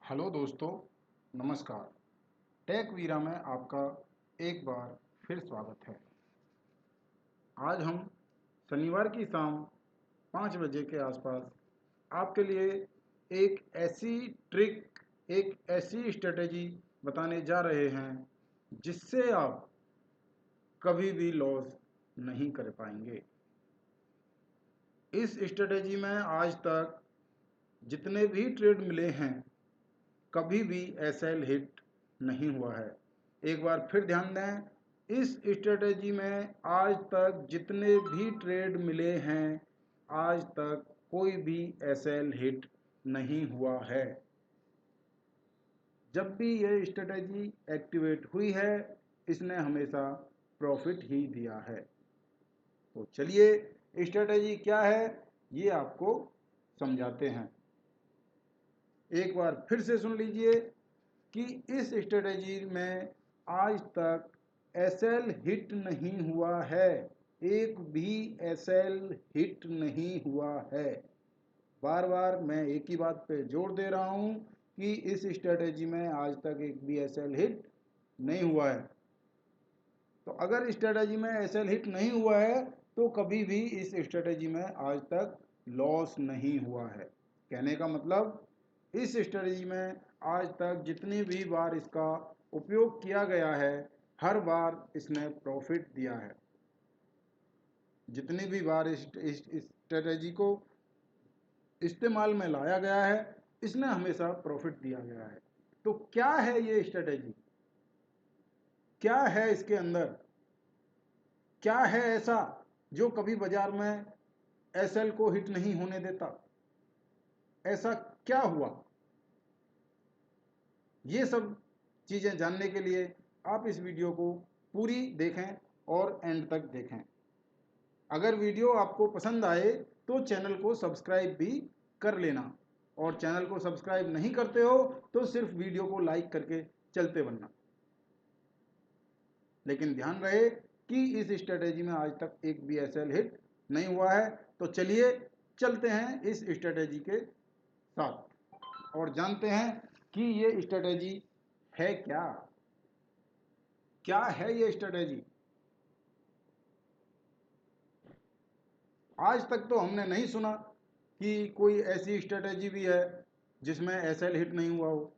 Hello दोस्तों, नमस्कार। Take वीरा में आपका एक बार फिर स्वागत है। आज हम शनिवार की शाम 5 बजे के आसपास आपके लिए एक ऐसी ट्रिक, एक ऐसी स्ट्रेटेजी बताने जा रहे हैं जिससे आप कभी भी लॉस नहीं कर पाएंगे। इस स्ट्रेटेजी में आज तक जितने भी ट्रेड मिले हैं कभी भी एसएल हिट नहीं हुआ है। एक बार फिर ध्यान दें, इस स्ट्रेटेजी में आज तक जितने भी ट्रेड मिले हैं आज तक कोई भी एसएल हिट नहीं हुआ है। जब भी ये स्ट्रेटेजी एक्टिवेट हुई है इसने हमेशा प्रॉफिट ही दिया है। तो चलिए स्ट्रेटेजी क्या है ये आपको समझाते हैं। एक बार फिर से सुन लीजिए कि इस स्ट्रेटेजी में आज तक एसएल हिट नहीं हुआ है, एक भी एसएल हिट नहीं हुआ है। बार बार मैं एक ही बात पे जोर दे रहा हूँ कि इस स्ट्रेटेजी में आज तक एक भी एसएल हिट नहीं हुआ है। तो अगर स्ट्रेटेजी में एसएल हिट नहीं हुआ है तो कभी भी इस स्ट्रेटेजी में आज तक लॉस नहीं हुआ है। कहने का मतलब इस स्ट्रेटेजी में आज तक जितनी भी बार इसका उपयोग किया गया है हर बार इसने प्रॉफिट दिया है। जितनी भी बार इस स्ट्रेटेजी को इस्तेमाल में लाया गया है इसने हमेशा प्रॉफिट दिया गया है। तो क्या है ये स्ट्रेटेजी, क्या है इसके अंदर, क्या है ऐसा जो कभी बाजार में एसएल को हिट नहीं होने देता? ऐसा क्या हुआ? ये सब चीज़ें जानने के लिए आप इस वीडियो को पूरी देखें और एंड तक देखें। अगर वीडियो आपको पसंद आए तो चैनल को सब्सक्राइब भी कर लेना, और चैनल को सब्सक्राइब नहीं करते हो तो सिर्फ वीडियो को लाइक करके चलते बनना। लेकिन ध्यान रहे कि इस स्ट्रेटेजी में आज तक एक भी एसएल हिट नहीं हुआ है। तो चलिए चलते हैं इस स्ट्रेटेजी के साथ और जानते हैं कि ये स्ट्रेटेजी है क्या, क्या है ये स्ट्रेटेजी। आज तक तो हमने नहीं सुना कि कोई ऐसी स्ट्रेटेजी भी है जिसमें एसएल हिट नहीं हुआ हो।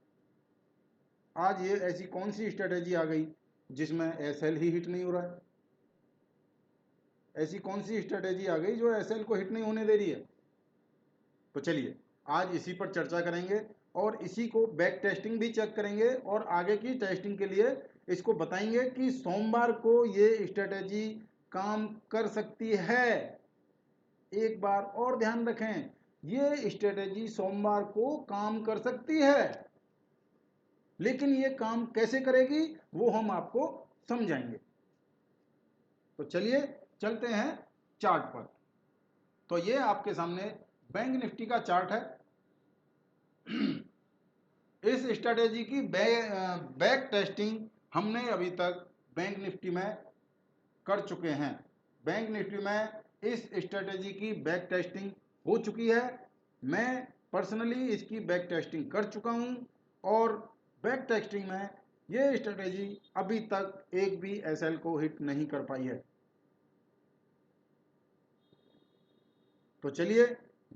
आज ये ऐसी कौन सी स्ट्रेटेजी आ गई जिसमें एसएल ही हिट नहीं हो रहा है? ऐसी कौन सी स्ट्रेटेजी आ गई जो एसएल को हिट नहीं होने दे रही है? तो चलिए आज इसी पर चर्चा करेंगे और इसी को बैक टेस्टिंग भी चेक करेंगे और आगे की टेस्टिंग के लिए इसको बताएंगे कि सोमवार को ये स्ट्रेटेजी काम कर सकती है। एक बार और ध्यान रखें, ये स्ट्रेटेजी सोमवार को काम कर सकती है, लेकिन ये काम कैसे करेगी वो हम आपको समझाएंगे। तो चलिए चलते हैं चार्ट पर। तो ये आपके सामने बैंक निफ्टी का चार्ट है। इस स्ट्रेटेजी की बैक टेस्टिंग हमने अभी तक बैंक निफ्टी में कर चुके हैं। बैंक निफ्टी में इस स्ट्रेटेजी की बैक टेस्टिंग हो चुकी है। मैं पर्सनली इसकी बैक टेस्टिंग कर चुका हूं और बैक टेस्टिंग में ये स्ट्रेटेजी अभी तक एक भी एसएल को हिट नहीं कर पाई है। तो चलिए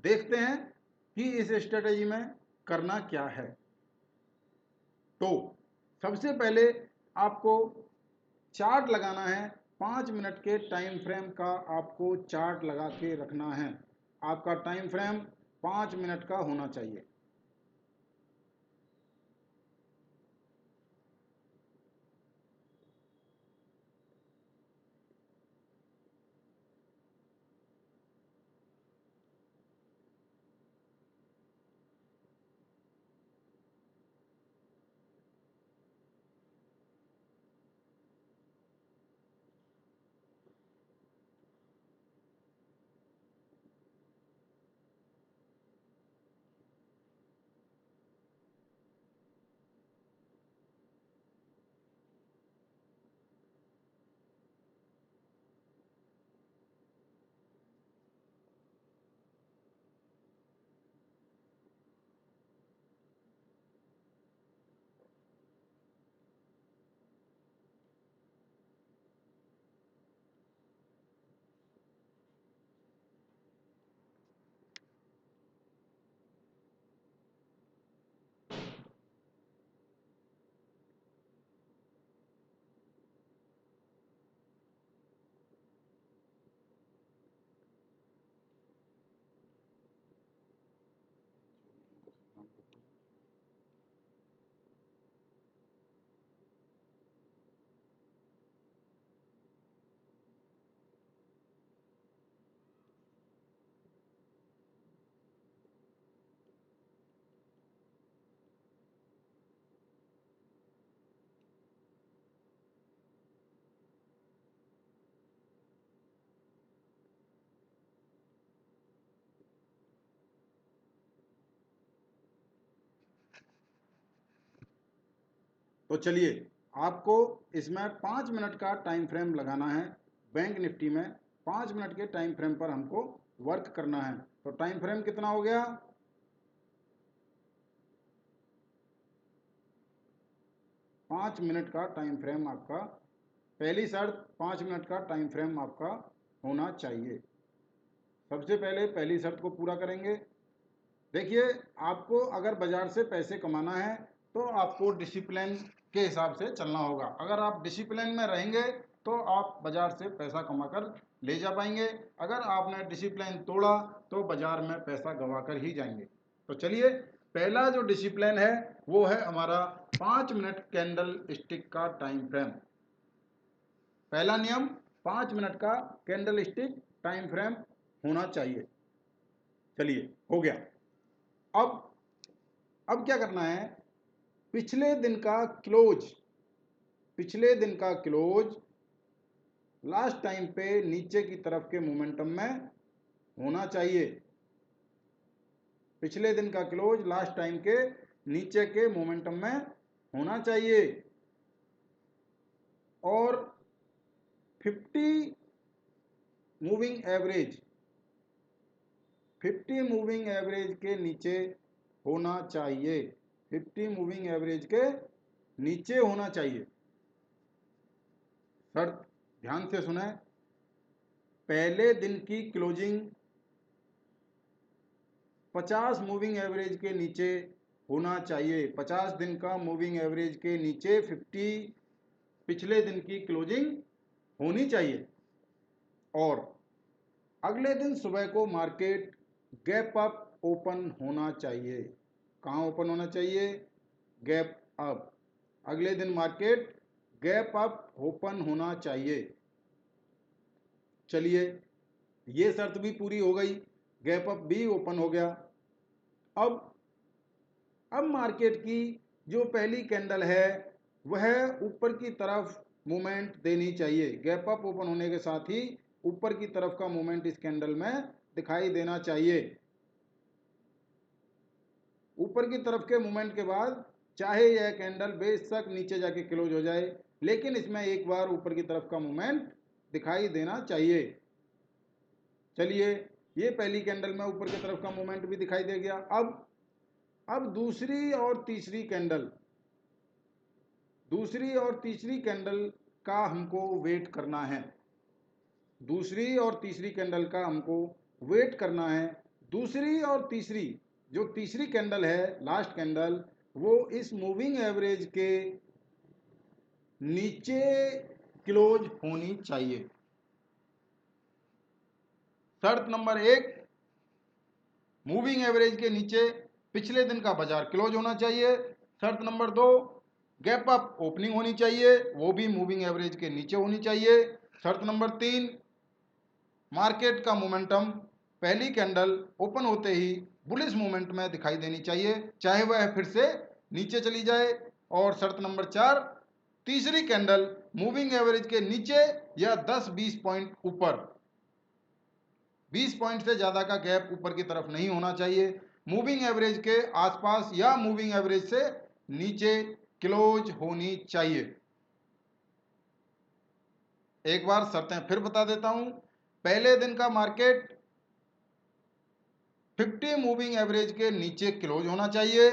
देखते हैं कि इस स्ट्रेटेजी में करना क्या है। तो सबसे पहले आपको चार्ट लगाना है। 5 मिनट के टाइम फ्रेम का आपको चार्ट लगा के रखना है। आपका टाइम फ्रेम 5 मिनट का होना चाहिए। तो चलिए आपको इसमें 5 मिनट का टाइम फ्रेम लगाना है। बैंक निफ्टी में 5 मिनट के टाइम फ्रेम पर हमको वर्क करना है। तो टाइम फ्रेम कितना हो गया? 5 मिनट का टाइम फ्रेम आपका, पहली शर्त 5 मिनट का टाइम फ्रेम आपका होना चाहिए। सबसे पहले पहली शर्त को पूरा करेंगे। देखिए, आपको अगर बाजार से पैसे कमाना है तो आपको डिसिप्लिन के हिसाब से चलना होगा। अगर आप डिसिप्लिन में रहेंगे तो आप बाजार से पैसा कमाकर ले जा पाएंगे। अगर आपने डिसिप्लिन तोड़ा तो बाजार में पैसा गंवा कर ही जाएंगे। तो चलिए, पहला जो डिसिप्लिन है वो है हमारा 5 मिनट कैंडल स्टिक का टाइम फ्रेम। पहला नियम 5 मिनट का कैंडल स्टिक टाइम फ्रेम होना चाहिए। चलिए, हो गया। अब क्या करना है? पिछले दिन का क्लोज लास्ट टाइम पे नीचे की तरफ के मोमेंटम में होना चाहिए। पिछले दिन का क्लोज लास्ट टाइम के नीचे के मोमेंटम में होना चाहिए और 50 मूविंग एवरेज के नीचे होना चाहिए। 50 मूविंग एवरेज के नीचे होना चाहिए। शर्त ध्यान से सुने, पहले दिन की क्लोजिंग 50 मूविंग एवरेज के नीचे होना चाहिए। 50 दिन का मूविंग एवरेज के नीचे 50 पिछले दिन की क्लोजिंग होनी चाहिए। और अगले दिन सुबह को मार्केट गैप अप ओपन होना चाहिए। कहाँ ओपन होना चाहिए? Gap up. अगले दिन मार्केट गैप अप ओपन होना चाहिए। चलिए, ये शर्त भी पूरी हो गई, गैप अप भी ओपन हो गया। अब मार्केट की जो पहली कैंडल है वह ऊपर की तरफ मूवमेंट देनी चाहिए। गैप अप ओपन होने के साथ ही ऊपर की तरफ का मूवमेंट इस कैंडल में दिखाई देना चाहिए। ऊपर की तरफ के मूवमेंट के बाद चाहे यह कैंडल बेशक नीचे जाके क्लोज हो जाए, लेकिन इसमें एक बार ऊपर की तरफ का मूवमेंट दिखाई देना चाहिए। चलिए, ये पहली कैंडल में ऊपर की तरफ का मूवमेंट भी दिखाई दे गया। अब दूसरी और तीसरी कैंडल का हमको वेट करना है। दूसरी और तीसरी कैंडल का हमको वेट करना है। दूसरी और तीसरी, जो तीसरी कैंडल है लास्ट कैंडल, वो इस मूविंग एवरेज के नीचे क्लोज होनी चाहिए। शर्त नंबर 1, मूविंग एवरेज के नीचे पिछले दिन का बाजार क्लोज होना चाहिए। शर्त नंबर 2, गैप अप ओपनिंग होनी चाहिए, वो भी मूविंग एवरेज के नीचे होनी चाहिए। शर्त नंबर 3, मार्केट का मोमेंटम पहली कैंडल ओपन होते ही बुलिश मोमेंट में दिखाई देनी चाहिए, चाहे वह फिर से नीचे चली जाए। और शर्त नंबर 4, तीसरी कैंडल मूविंग एवरेज के नीचे या 10-20 पॉइंट ऊपर, 20 पॉइंट से ज्यादा का गैप ऊपर की तरफ नहीं होना चाहिए। मूविंग एवरेज के आसपास या मूविंग एवरेज से नीचे क्लोज होनी चाहिए। एक बार शर्तें फिर बता देता हूं। पहले दिन का मार्केट 50 मूविंग एवरेज के नीचे क्लोज होना चाहिए।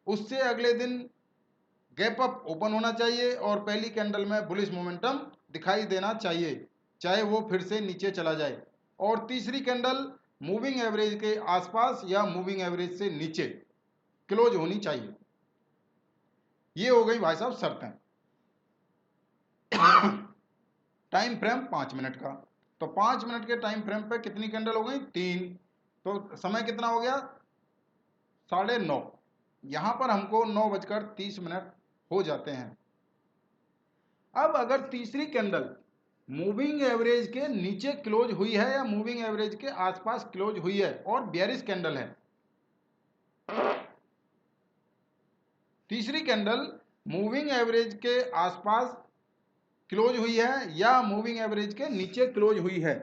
उससे अगले दिन गैप अप ओपन होना चाहिए और पहली कैंडल में बुलिश मोमेंटम दिखाई देना चाहिए, चाहे वो फिर से नीचे चला जाए। और तीसरी कैंडल मूविंग एवरेज के आसपास या मूविंग एवरेज से नीचे क्लोज होनी चाहिए। ये हो गई भाई साहब शर्तें। टाइम फ्रेम 5 मिनट का। तो 5 मिनट के टाइम फ्रेम पे कितनी कैंडल हो गई? 3। तो समय कितना हो गया? 9:30। यहां पर हमको 9:30 हो जाते हैं। अब अगर तीसरी कैंडल मूविंग एवरेज के नीचे क्लोज हुई है या मूविंग एवरेज के आसपास क्लोज हुई है और बेयरिश कैंडल है, तीसरी कैंडल मूविंग एवरेज के आसपास क्लोज हुई है या मूविंग एवरेज के नीचे क्लोज हुई है,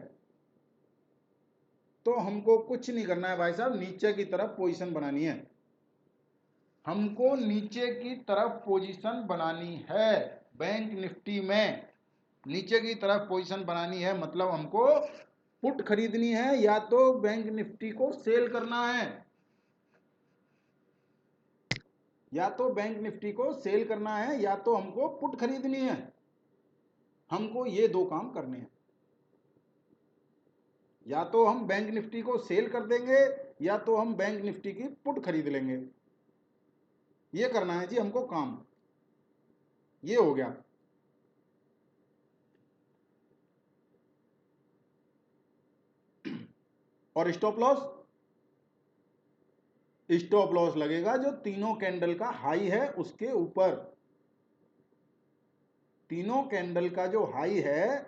तो हमको कुछ नहीं करना है भाई साहब, नीचे की तरफ पोजीशन बनानी है। हमको नीचे की तरफ पोजीशन बनानी है बैंक निफ्टी में, नीचे की तरफ पोजीशन बनानी है, मतलब हमको पुट खरीदनी है या तो बैंक निफ्टी को सेल करना है, या तो बैंक निफ्टी को सेल करना है या तो हमको पुट खरीदनी है। हमको ये दो काम करने हैं, या तो हम बैंक निफ्टी को सेल कर देंगे या तो हम बैंक निफ्टी की पुट खरीद लेंगे। ये करना है जी हमको काम। ये हो गया। और स्टॉप लॉस, स्टॉप लॉस लगेगा जो तीनों कैंडल का हाई है उसके ऊपर। तीनों कैंडल का जो हाई है,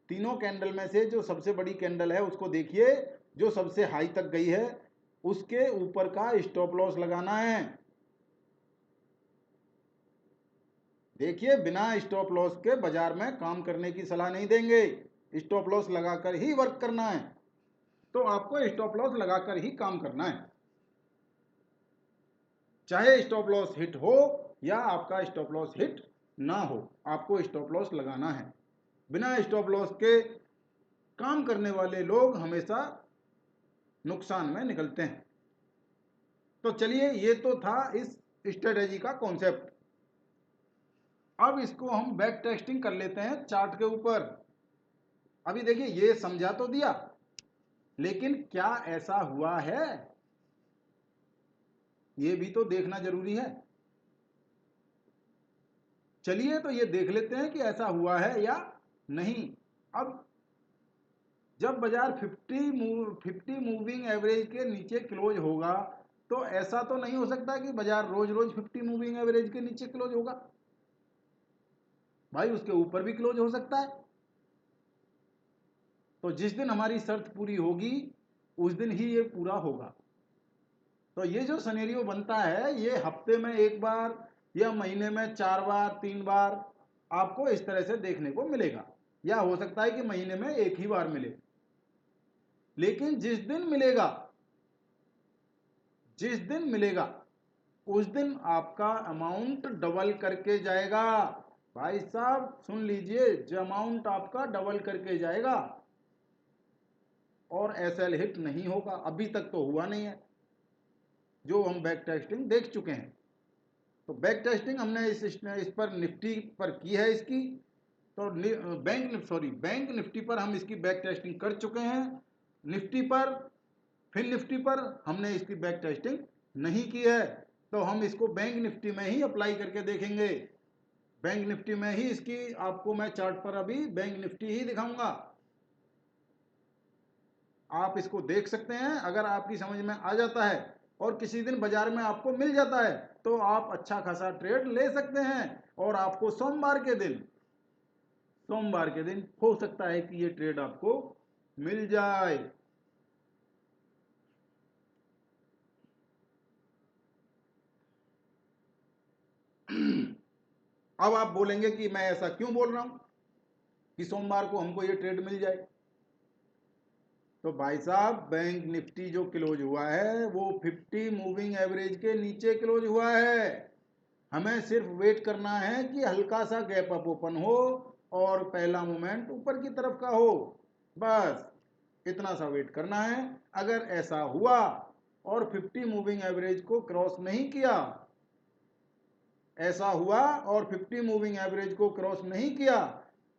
तीनों कैंडल में से जो सबसे बड़ी कैंडल है उसको देखिए, जो सबसे हाई तक गई है उसके ऊपर का स्टॉप लॉस लगाना है। देखिए, बिना स्टॉप लॉस के बाजार में काम करने की सलाह नहीं देंगे, स्टॉप लॉस लगाकर ही वर्क करना है। तो आपको स्टॉप लॉस लगाकर ही काम करना है, चाहे स्टॉप लॉस हिट हो या आपका स्टॉप लॉस हिट ना हो, आपको स्टॉप लॉस लगाना है। बिना स्टॉप लॉस के काम करने वाले लोग हमेशा नुकसान में निकलते हैं। तो चलिए, ये तो था इस स्ट्रेटेजी का कॉन्सेप्ट। अब इसको हम बैक टेस्टिंग कर लेते हैं चार्ट के ऊपर। अभी देखिए, ये समझा तो दिया, लेकिन क्या ऐसा हुआ है ये भी तो देखना जरूरी है। चलिए, तो ये देख लेते हैं कि ऐसा हुआ है या नहीं। अब जब बाजार 50 मूविंग एवरेज के नीचे क्लोज होगा तो ऐसा तो नहीं हो सकता कि बाजार रोज रोज 50 मूविंग एवरेज के नीचे क्लोज होगा। भाई, उसके ऊपर भी क्लोज हो सकता है। तो जिस दिन हमारी शर्त पूरी होगी उस दिन ही ये पूरा होगा। तो ये जो सिनेरियो बनता है ये हफ्ते में एक बार या महीने में 4 बार 3 बार आपको इस तरह से देखने को मिलेगा, या हो सकता है कि महीने में एक ही बार मिले। लेकिन जिस दिन मिलेगा उस दिन आपका अमाउंट डबल करके जाएगा। भाई साहब सुन लीजिए, जो अमाउंट आपका डबल करके जाएगा और एसएल हिट नहीं होगा। अभी तक तो हुआ नहीं है, जो हम बैक टेस्टिंग देख चुके हैं। तो बैक टेस्टिंग हमने इस पर निफ्टी पर की है इसकी। तो बैंक निफ्टी पर हम इसकी बैक टेस्टिंग कर चुके हैं। निफ्टी पर, फिर निफ्टी पर हमने इसकी बैक टेस्टिंग नहीं की है। तो हम इसको बैंक निफ्टी में ही अप्लाई करके देखेंगे। बैंक निफ्टी में ही इसकी आपको मैं चार्ट पर अभी बैंक निफ्टी ही दिखाऊंगा। आप इसको देख सकते हैं। अगर आपकी समझ में आ जाता है और किसी दिन बाजार में आपको मिल जाता है तो आप अच्छा खासा ट्रेड ले सकते हैं। और आपको सोमवार के दिन हो सकता है कि ये ट्रेड आपको मिल जाए। अब आप बोलेंगे कि मैं ऐसा क्यों बोल रहा हूं कि सोमवार को हमको ये ट्रेड मिल जाए। तो भाई साहब, बैंक निफ्टी जो क्लोज हुआ है वो 50 मूविंग एवरेज के नीचे क्लोज हुआ है। हमें सिर्फ वेट करना है कि हल्का सा गैप अप ओपन हो और पहला मूवमेंट ऊपर की तरफ का हो। बस इतना सा वेट करना है। अगर ऐसा हुआ और 50 मूविंग एवरेज को क्रॉस नहीं किया, ऐसा हुआ और 50 मूविंग एवरेज को क्रॉस नहीं किया,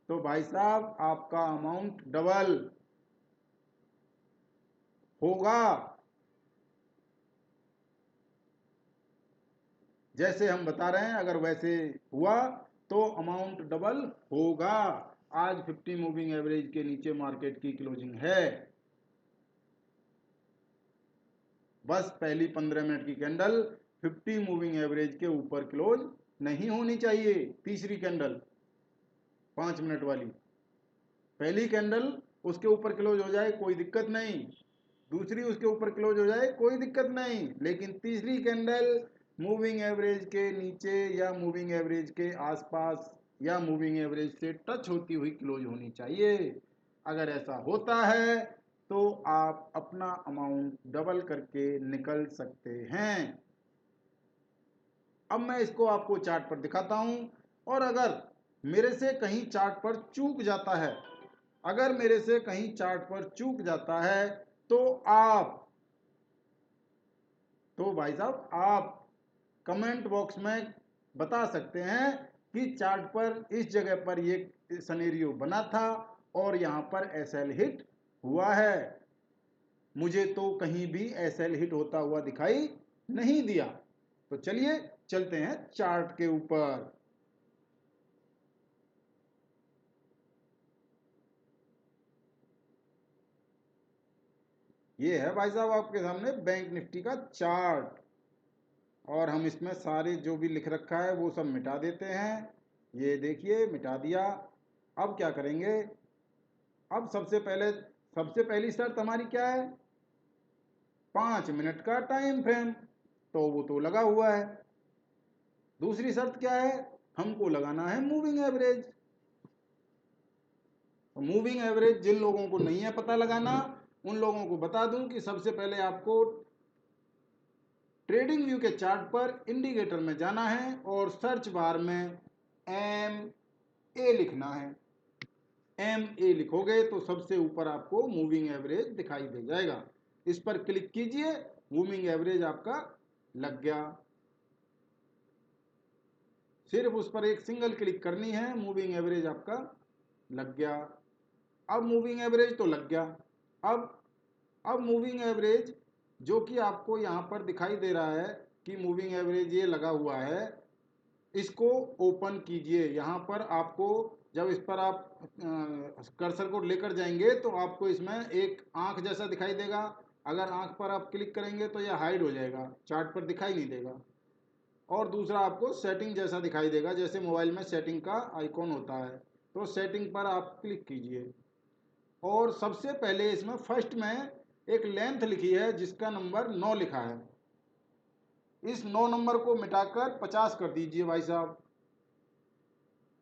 तो भाई साहब आपका अमाउंट डबल होगा। जैसे हम बता रहे हैं, अगर वैसे हुआ तो अमाउंट डबल होगा। आज 50 मूविंग एवरेज के नीचे मार्केट की क्लोजिंग है। बस पहली 15 मिनट की कैंडल 50 मूविंग एवरेज के ऊपर क्लोज नहीं होनी चाहिए। तीसरी कैंडल 5 मिनट वाली, पहली कैंडल उसके ऊपर क्लोज हो जाए कोई दिक्कत नहीं, दूसरी उसके ऊपर क्लोज हो जाए कोई दिक्कत नहीं, लेकिन तीसरी कैंडल मूविंग एवरेज के नीचे या मूविंग एवरेज के आसपास या मूविंग एवरेज से टच होती हुई क्लोज होनी चाहिए। अगर ऐसा होता है तो आप अपना अमाउंट डबल करके निकल सकते हैं। अब मैं इसको आपको चार्ट पर दिखाता हूं, और अगर मेरे से कहीं चार्ट पर चूक जाता है, अगर मेरे से कहीं चार्ट पर चूक जाता है तो भाई साहब आप कमेंट बॉक्स में बता सकते हैं कि चार्ट पर इस जगह पर ये सिनेरियो बना था और यहाँ पर एसएल हिट हुआ है। मुझे तो कहीं भी एसएल हिट होता हुआ दिखाई नहीं दिया। तो चलिए चलते हैं चार्ट के ऊपर। ये है भाई साहब आपके सामने बैंक निफ्टी का चार्ट, और हम इसमें सारे जो भी लिख रखा है वो सब मिटा देते हैं। ये देखिए मिटा दिया। अब क्या करेंगे, अब सबसे पहली शर्त हमारी क्या है, 5 मिनट का टाइम फ्रेम, तो वो तो लगा हुआ है। दूसरी शर्त क्या है, हमको लगाना है मूविंग एवरेज। तो मूविंग एवरेज जिन लोगों को नहीं है पता लगाना, उन लोगों को बता दूं कि सबसे पहले आपको ट्रेडिंग व्यू के चार्ट पर इंडिकेटर में जाना है और सर्च बार में एम ए लिखना है। एम ए लिखोगे तो सबसे ऊपर आपको मूविंग एवरेज दिखाई दे जाएगा। इस पर क्लिक कीजिए, मूविंग एवरेज आपका लग गया। सिर्फ उस पर एक सिंगल क्लिक करनी है, मूविंग एवरेज आपका लग गया। अब मूविंग एवरेज तो लग गया। अब अब मूविंग एवरेज जो कि आपको यहाँ पर दिखाई दे रहा है कि मूविंग एवरेज ये लगा हुआ है, इसको ओपन कीजिए। यहाँ पर आपको जब इस पर आप कर्सर को लेकर जाएंगे तो आपको इसमें एक आंख जैसा दिखाई देगा। अगर आंख पर आप क्लिक करेंगे तो यह हाइड हो जाएगा, चार्ट पर दिखाई नहीं देगा। और दूसरा आपको सेटिंग जैसा दिखाई देगा, जैसे मोबाइल में सेटिंग का आइकॉन होता है, तो सेटिंग पर आप क्लिक कीजिए। और सबसे पहले इसमें फर्स्ट में एक लेंथ लिखी है जिसका नंबर 9 लिखा है। इस 9 नंबर को मिटाकर 50 कर दीजिए भाई साहब।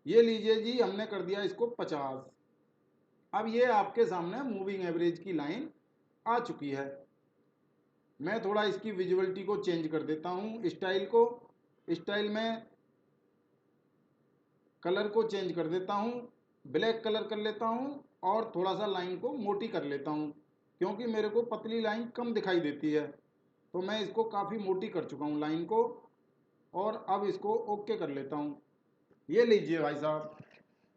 ये लीजिए जी, हमने कर दिया इसको 50। अब ये आपके सामने मूविंग एवरेज की लाइन आ चुकी है। मैं थोड़ा इसकी विजुअलिटी को चेंज कर देता हूँ, स्टाइल में कलर को चेंज कर देता हूँ, ब्लैक कलर कर लेता हूँ और थोड़ा सा लाइन को मोटी कर लेता हूँ, क्योंकि मेरे को पतली लाइन कम दिखाई देती है। तो मैं इसको काफ़ी मोटी कर चुका हूँ लाइन को, और अब इसको ओके कर लेता हूँ। ये लीजिए भाई साहब,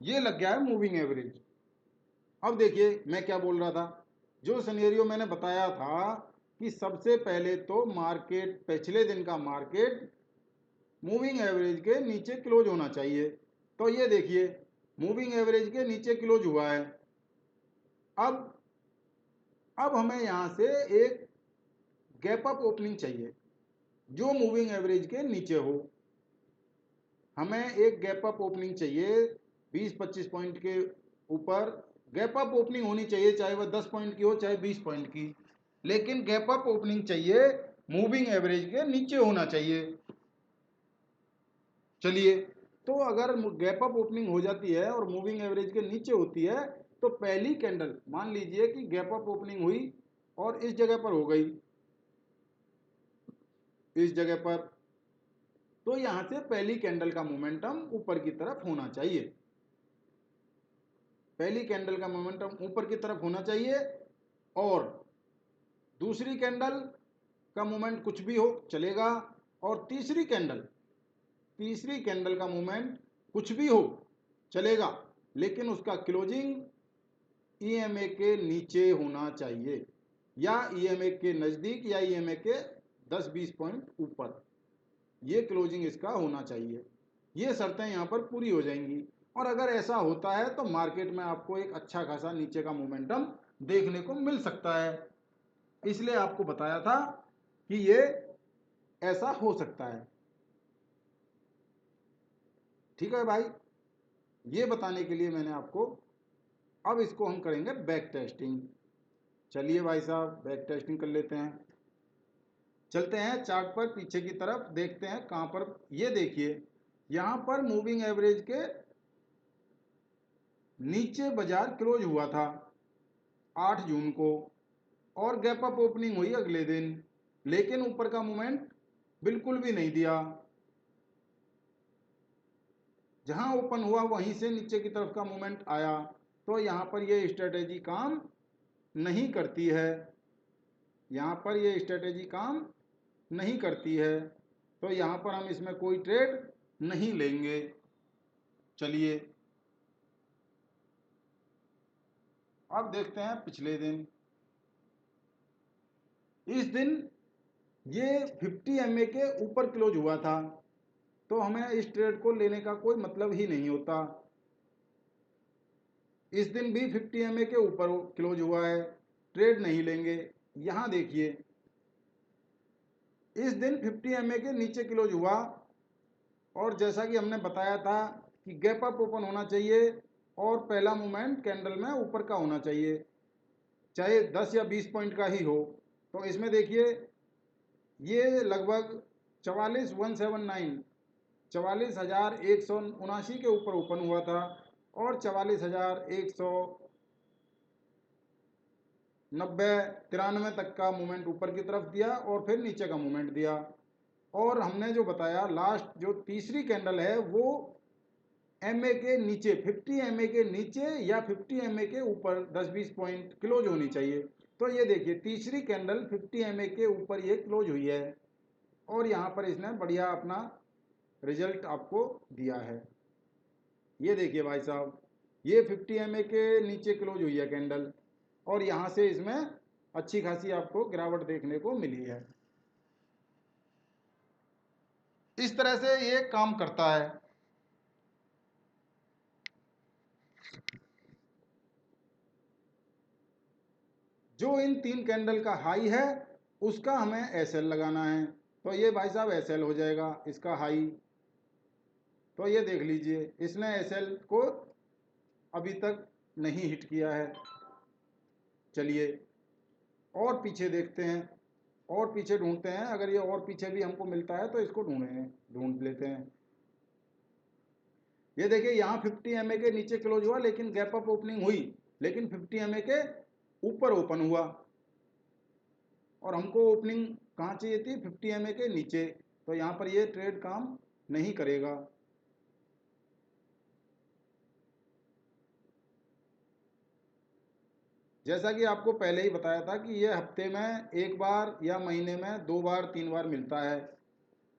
ये लग गया है मूविंग एवरेज। अब देखिए मैं क्या बोल रहा था, जो सिनेरियो मैंने बताया था कि सबसे पहले तो मार्केट, पिछले दिन का मार्केट मूविंग एवरेज के नीचे क्लोज होना चाहिए। तो ये देखिए मूविंग एवरेज के नीचे क्लोज हुआ है। अब अब हमें यहाँ से एक गैप अप ओपनिंग चाहिए जो मूविंग एवरेज के नीचे हो। हमें एक गैप अप ओपनिंग चाहिए 20-25 पॉइंट के ऊपर। गैप अप ओपनिंग होनी चाहिए, चाहे वह 10 पॉइंट की हो चाहे 20 पॉइंट की, लेकिन गैप अप ओपनिंग चाहिए, मूविंग एवरेज के नीचे होना चाहिए। चलिए, तो अगर गैप अप ओपनिंग हो जाती है और मूविंग एवरेज के नीचे होती है तो पहली कैंडल, मान लीजिए कि गैप अप ओपनिंग हुई और इस जगह पर हो गई, इस जगह पर, तो यहां से पहली कैंडल का मोमेंटम ऊपर की तरफ होना चाहिए। पहली कैंडल का मोमेंटम ऊपर की तरफ होना चाहिए, और दूसरी कैंडल का मोमेंट कुछ भी हो चलेगा, और तीसरी कैंडल का मोमेंट कुछ भी हो चलेगा, लेकिन उसका क्लोजिंग ईएमए के नीचे होना चाहिए, या ईएमए के नज़दीक, या ईएमए के 10-20 पॉइंट ऊपर। ये क्लोजिंग इसका होना चाहिए। ये शर्तें यहाँ पर पूरी हो जाएंगी, और अगर ऐसा होता है तो मार्केट में आपको एक अच्छा खासा नीचे का मोमेंटम देखने को मिल सकता है। इसलिए आपको बताया था कि ये ऐसा हो सकता है। ठीक है भाई, ये बताने के लिए मैंने आपको, अब इसको हम करेंगे बैक टेस्टिंग। चलिए भाई साहब बैक टेस्टिंग कर लेते हैं। चलते हैं चार्ट पर पीछे की तरफ, देखते हैं कहाँ पर। ये देखिए यहाँ पर मूविंग एवरेज के नीचे बाजार क्लोज हुआ था 8 जून को, और गैप अप ओपनिंग हुई अगले दिन, लेकिन ऊपर का मूवमेंट बिल्कुल भी नहीं दिया। जहां ओपन हुआ वहीं से नीचे की तरफ का मूवमेंट आया, तो यहाँ पर ये स्ट्रेटेजी काम नहीं करती है, यहाँ पर ये स्ट्रेटेजी काम नहीं करती है। तो यहाँ पर हम इसमें कोई ट्रेड नहीं लेंगे। चलिए अब देखते हैं पिछले दिन। इस दिन ये 50 MA के ऊपर क्लोज हुआ था, तो हमें इस ट्रेड को लेने का कोई मतलब ही नहीं होता। इस दिन भी 50 MA के ऊपर क्लोज हुआ है, ट्रेड नहीं लेंगे। यहाँ देखिए इस दिन 50 MA के नीचे क्लोज हुआ, और जैसा कि हमने बताया था कि गैप अप ओपन होना चाहिए और पहला मूवमेंट कैंडल में ऊपर का होना चाहिए, चाहे 10 या 20 पॉइंट का ही हो। तो इसमें देखिए ये लगभग 44,179 44,179 के ऊपर ओपन हुआ था, और 44,190-93 तक का मूवमेंट ऊपर की तरफ दिया और फिर नीचे का मूवमेंट दिया। और हमने जो बताया लास्ट जो तीसरी कैंडल है वो MA के नीचे 50 MA के नीचे या 50 MA के ऊपर 10-20 पॉइंट क्लोज होनी चाहिए। तो ये देखिए तीसरी कैंडल 50 MA के ऊपर ये क्लोज हुई है, और यहाँ पर इसने बढ़िया अपना रिजल्ट आपको दिया है। ये देखिए भाई साहब, ये 50 MA के नीचे क्लोज हुई है कैंडल, और यहाँ से इसमें अच्छी खासी आपको गिरावट देखने को मिली है। इस तरह से ये काम करता है। जो इन 3 कैंडल का हाई है उसका हमें SL लगाना है। तो ये भाई साहब SL हो जाएगा इसका हाई। तो ये देख लीजिए इसने SL को अभी तक नहीं हिट किया है। चलिए और पीछे देखते हैं, और पीछे ढूंढते हैं। अगर ये और पीछे भी हमको मिलता है तो इसको ढूंढ लेते हैं। ये देखिए यहाँ 50 MA के नीचे क्लोज हुआ, लेकिन गैप अप ओपनिंग हुई, लेकिन 50 MA के ऊपर ओपन हुआ, और हमको ओपनिंग कहाँ चाहिए थी? 50 MA के नीचे। तो यहाँ पर ये ट्रेड काम नहीं करेगा। जैसा कि आपको पहले ही बताया था कि ये हफ्ते में एक बार या महीने में 2 बार 3 बार मिलता है।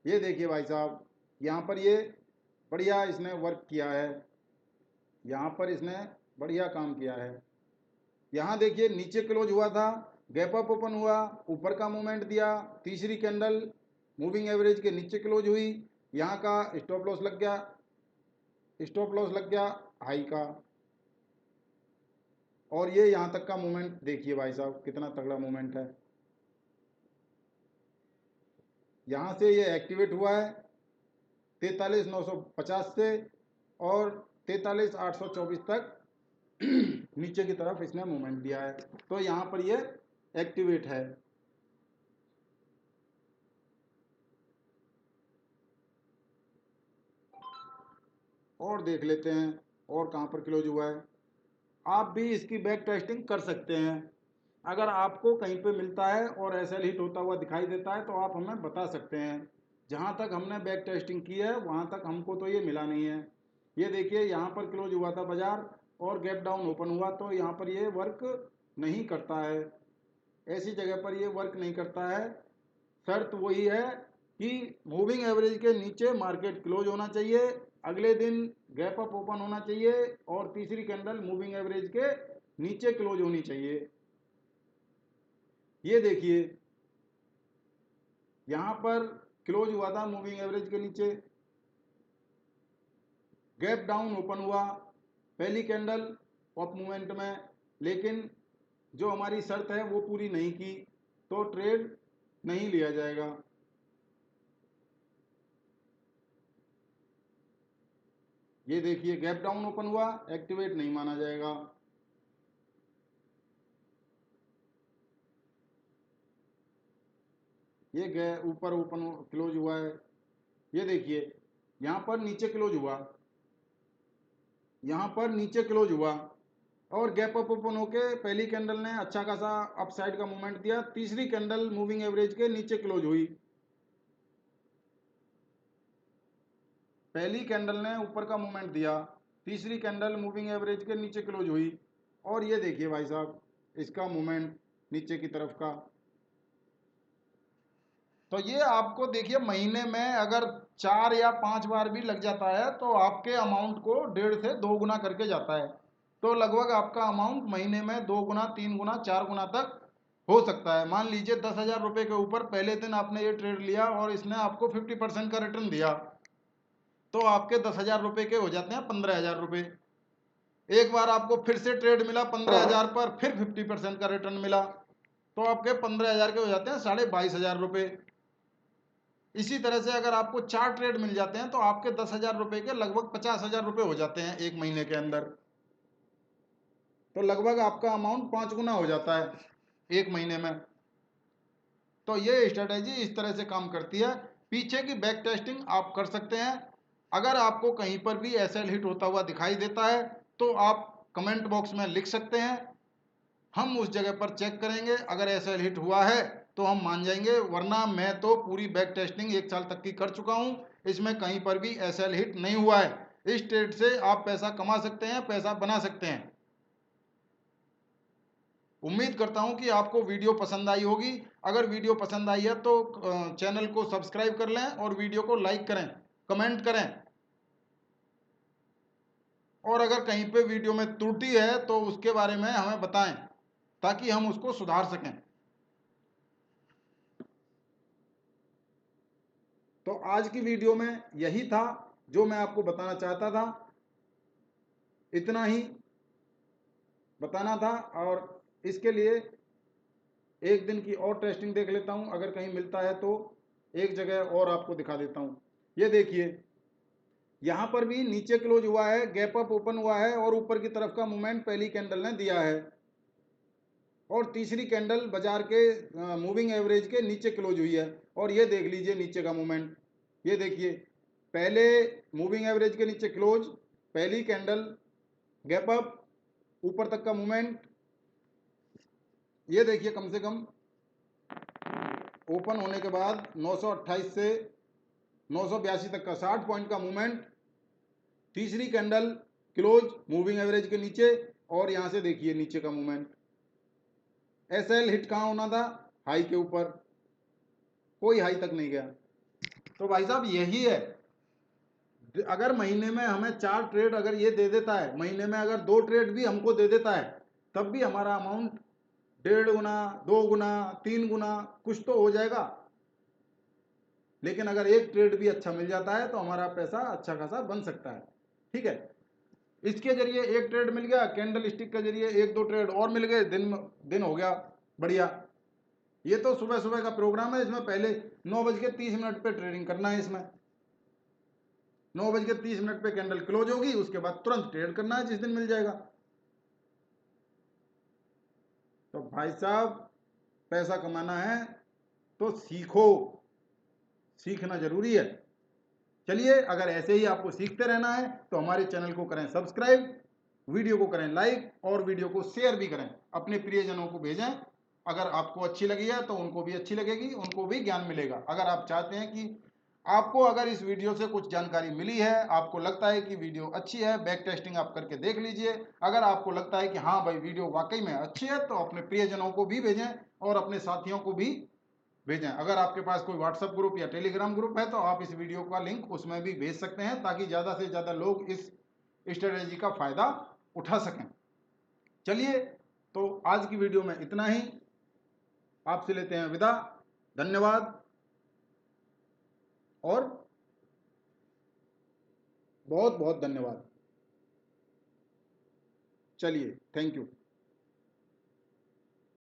ये देखिए भाई साहब, यहाँ पर ये बढ़िया इसने वर्क किया है, यहाँ पर इसने बढ़िया काम किया है। यहाँ देखिए नीचे क्लोज हुआ था, गैप अप ओपन हुआ, ऊपर का मूवमेंट दिया, तीसरी कैंडल मूविंग एवरेज के नीचे क्लोज हुई, यहाँ का स्टॉप लॉस लग गया हाई का, और ये यहाँ तक का मूवमेंट देखिए भाई साहब कितना तगड़ा मूवमेंट है। यहाँ से ये एक्टिवेट हुआ है 43,950 से, और 43,824 तक नीचे की तरफ इसने मूवमेंट दिया है। तो यहाँ पर ये एक्टिवेट है। और देख लेते हैं और कहाँ पर क्लोज हुआ है। आप भी इसकी बैक टेस्टिंग कर सकते हैं। अगर आपको कहीं पे मिलता है और SL हिट होता हुआ दिखाई देता है तो आप हमें बता सकते हैं। जहाँ तक हमने बैक टेस्टिंग की है वहाँ तक हमको तो ये मिला नहीं है। ये देखिए यहाँ पर क्लोज हुआ था बाजार और गैप डाउन ओपन हुआ, तो यहाँ पर ये वर्क नहीं करता है, ऐसी जगह पर ये वर्क नहीं करता है। शर्त वही है कि मूविंग एवरेज के नीचे मार्केट क्लोज होना चाहिए, अगले दिन गैप अप ओपन होना चाहिए, और तीसरी कैंडल मूविंग एवरेज के नीचे क्लोज होनी चाहिए। ये देखिए यहाँ पर क्लोज हुआ था मूविंग एवरेज के नीचे, गैप डाउन ओपन हुआ पहली कैंडल अप मूवमेंट में, लेकिन जो हमारी शर्त है वो पूरी नहीं की, तो ट्रेड नहीं लिया जाएगा। ये देखिए गैप डाउन ओपन हुआ, एक्टिवेट नहीं माना जाएगा। ये ऊपर ओपन क्लोज हुआ है। ये देखिए यहाँ पर नीचे क्लोज हुआ, यहाँ पर नीचे क्लोज हुआ, और गैप अप ओपन होके पहली कैंडल ने अच्छा खासा अप साइड का मूवमेंट दिया, तीसरी कैंडल मूविंग एवरेज के नीचे क्लोज हुई। पहली कैंडल ने ऊपर का मूवमेंट दिया, तीसरी कैंडल मूविंग एवरेज के नीचे क्लोज हुई, और ये देखिए भाई साहब इसका मूवमेंट नीचे की तरफ का। तो ये आपको देखिए महीने में अगर 4 या 5 बार भी लग जाता है तो आपके अमाउंट को 1.5 से 2 गुना करके जाता है। तो लगभग आपका अमाउंट महीने में 2 गुना, 3 गुना, 4 गुना तक हो सकता है। मान लीजिए 10,000 रुपये के ऊपर पहले दिन आपने ये ट्रेड लिया और इसने आपको 50% का रिटर्न दिया, तो आपके 10,000 रुपये के हो जाते हैं 15,000 रुपये। एक बार आपको फिर से ट्रेड मिला 15,000 पर, फिर 50% का रिटर्न मिला, तो आपके 15,000 के हो जाते हैं 22,500 रुपये। इसी तरह से अगर आपको 4 ट्रेड मिल जाते हैं तो आपके 10,000 रुपये के लगभग 50,000 रुपये हो जाते हैं एक महीने के अंदर। तो लगभग आपका अमाउंट 5 गुना हो जाता है एक महीने में। तो ये स्ट्रेटेजी इस तरह से काम करती है। पीछे की बैक टेस्टिंग आप कर सकते हैं। अगर आपको कहीं पर भी एसएल हिट होता हुआ दिखाई देता है तो आप कमेंट बॉक्स में लिख सकते हैं, हम उस जगह पर चेक करेंगे। अगर एसएल हिट हुआ है तो हम मान जाएंगे, वरना मैं तो पूरी बैक टेस्टिंग 1 साल तक की कर चुका हूं, इसमें कहीं पर भी एसएल हिट नहीं हुआ है। इस ट्रेड से आप पैसा कमा सकते हैं, पैसा बना सकते हैं। उम्मीद करता हूं कि आपको वीडियो पसंद आई होगी। अगर वीडियो पसंद आई है तो चैनल को सब्सक्राइब कर लें और वीडियो को लाइक करें, कमेंट करें, और अगर कहीं पे वीडियो में त्रुटि है तो उसके बारे में हमें बताएं ताकि हम उसको सुधार सकें। तो आज की वीडियो में यही था जो मैं आपको बताना चाहता था, इतना ही बताना था। और इसके लिए एक दिन की और टेस्टिंग देख लेता हूं, अगर कहीं मिलता है तो एक जगह और आपको दिखा देता हूं। ये देखिए यहां पर भी नीचे क्लोज हुआ है, गैप अप ओपन हुआ है और ऊपर की तरफ का मूवमेंट पहली कैंडल ने दिया है, और तीसरी कैंडल बाजार के मूविंग एवरेज के नीचे क्लोज हुई है। और ये देख लीजिए नीचे का मूवमेंट, ये देखिए पहले मूविंग एवरेज के नीचे क्लोज, पहली कैंडल गैप अप, ऊपर तक का मूवमेंट, ये देखिए कम से कम ओपन होने के बाद 928 से 982 तक का 60 पॉइंट का मूवमेंट, तीसरी कैंडल क्लोज मूविंग एवरेज के नीचे, और यहां से देखिए नीचे का मूवमेंट। एसएल हिट कहां होना था? हाई के ऊपर, कोई हाई तक नहीं गया। तो भाई साहब यही है, अगर महीने में हमें 4 ट्रेड अगर ये दे देता है, महीने में अगर 2 ट्रेड भी हमको दे देता है, तब भी हमारा अमाउंट 1.5 गुना, 2 गुना, 3 गुना कुछ तो हो जाएगा। लेकिन अगर एक ट्रेड भी अच्छा मिल जाता है तो हमारा पैसा अच्छा खासा बन सकता है। ठीक है, इसके जरिए एक ट्रेड मिल गया, कैंडल स्टिक के जरिए 1-2 ट्रेड और मिल गए, दिन हो गया बढ़िया। ये तो सुबह सुबह का प्रोग्राम है, इसमें पहले 9:30 पे ट्रेडिंग करना है। इसमें 9:30 पे कैंडल क्लोज होगी, उसके बाद तुरंत ट्रेड करना है जिस दिन मिल जाएगा। तो भाई साहब पैसा कमाना है तो सीखो, सीखना जरूरी है। चलिए, अगर ऐसे ही आपको सीखते रहना है तो हमारे चैनल को करें सब्सक्राइब, वीडियो को करें लाइक, और वीडियो को शेयर भी करें, अपने प्रियजनों को भेजें। अगर आपको अच्छी लगी है तो उनको भी अच्छी लगेगी, उनको भी ज्ञान मिलेगा। अगर आप चाहते हैं कि आपको अगर इस वीडियो से कुछ जानकारी मिली है, आपको लगता है कि वीडियो अच्छी है, बैक टेस्टिंग आप करके देख लीजिए। अगर आपको लगता है कि हाँ भाई वीडियो वाकई में अच्छी है, तो अपने प्रियजनों को भी भेजें और अपने साथियों को भी भेजें। अगर आपके पास कोई व्हाट्सएप ग्रुप या टेलीग्राम ग्रुप है तो आप इस वीडियो का लिंक उसमें भी भेज सकते हैं, ताकि ज़्यादा से ज़्यादा लोग इस स्ट्रेटेजी का फ़ायदा उठा सकें। चलिए, तो आज की वीडियो में इतना ही, आपसे लेते हैं विदा। धन्यवाद और बहुत बहुत धन्यवाद। चलिए, थैंक यू।